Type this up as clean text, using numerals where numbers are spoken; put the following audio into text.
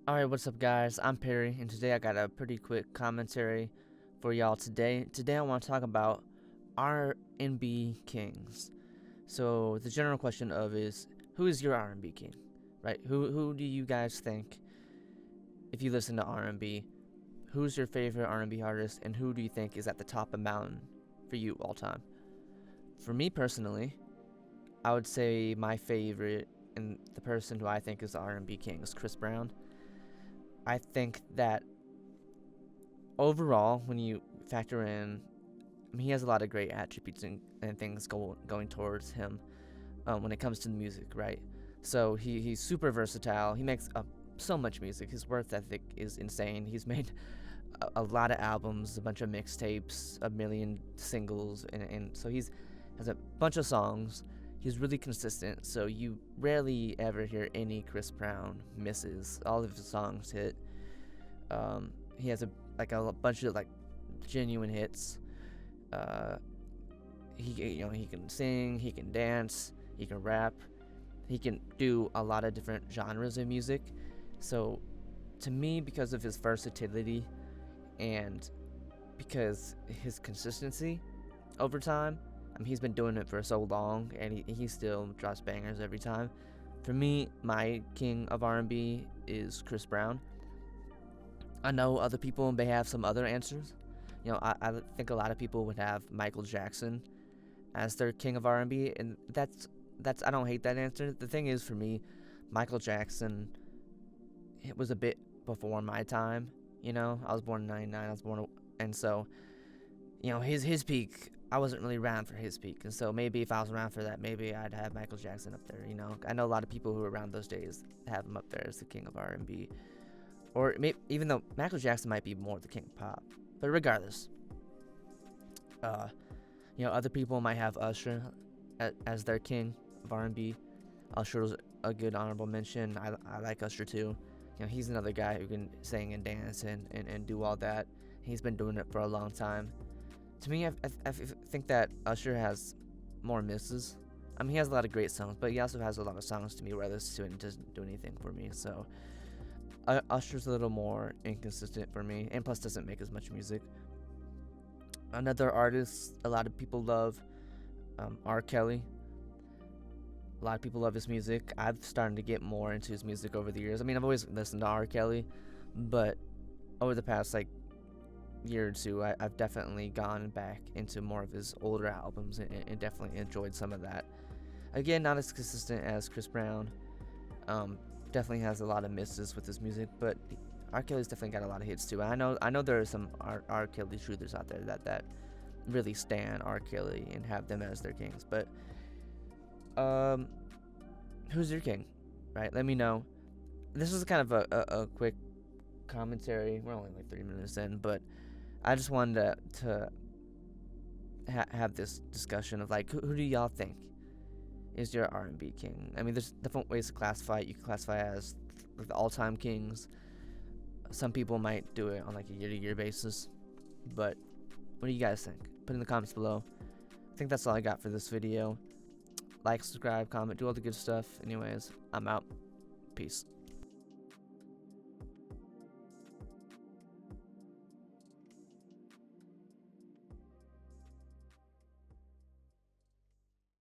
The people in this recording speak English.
Alright, what's up guys? I'm Parry, and today I got a pretty quick commentary for y'all today. Today I want to talk about R&B Kings. So the general question is, who is your R&B King? Right? Who do you guys think, if you listen to R&B, who's your favorite R&B artist, and who do you think is at the top of the mountain for you all time? For me personally, I would say my favorite and the person who I think is the R&B King is Chris Brown. I think that overall, when you factor in, he has a lot of great attributes and things going towards him when it comes to the music, right? So he's super versatile. He makes so much music. His work ethic is insane. He's made a lot of albums, a bunch of mixtapes, a million singles, and so has a bunch of songs. He's really consistent, so you rarely ever hear any Chris Brown misses. All of his songs hit. He has a bunch of genuine hits. He can sing, he can dance, he can rap, he can do a lot of different genres of music. So to me, because of his versatility and because his consistency over time, he's been doing it for so long, and he still drops bangers every time. For me, my king of R&B is Chris Brown. I know other people may have some other answers. I think a lot of people would have Michael Jackson as their king of R&B, and that's I don't hate that answer. The thing is, for me, Michael Jackson, it was a bit before my time. I was born in '99. And so, his peak, I wasn't really around for his peak, and so maybe if I was around for that, maybe I'd have Michael Jackson up there. I know a lot of people who were around those days have him up there as the king of R&B, or maybe, even though Michael Jackson might be more the king of pop. But regardless, other people might have Usher as their king of R&B. Usher was a good honorable mention. I like Usher too. He's another guy who can sing and dance and do all that. He's been doing it for a long time. To me, I think that Usher has more misses. He has a lot of great songs, but he also has a lot of songs to me where I listen to it and doesn't do anything for me. So Usher's a little more inconsistent for me, and plus doesn't make as much music. Another artist a lot of people love, R. Kelly. A lot of people love his music. I've started to get more into his music over the years. I've always listened to R. Kelly, but over the past year or two, I've definitely gone back into more of his older albums and definitely enjoyed some of that. Again, not as consistent as Chris Brown. Definitely has a lot of misses with his music, but R. Kelly's definitely got a lot of hits too. I know there are some R. Kelly truthers out there that really stan R. Kelly and have them as their kings. But who's your king? Right? Let me know. This is kind of a quick commentary. We're only 3 minutes in, but I just wanted to have this discussion of who do y'all think is your R&B king? There's different ways to classify it. You can classify it as the all-time kings. Some people might do it on a year-to-year basis, but what do you guys think? Put in the comments below. I think that's all I got for this video. Like, subscribe, comment, do all the good stuff. Anyways, I'm out. Peace.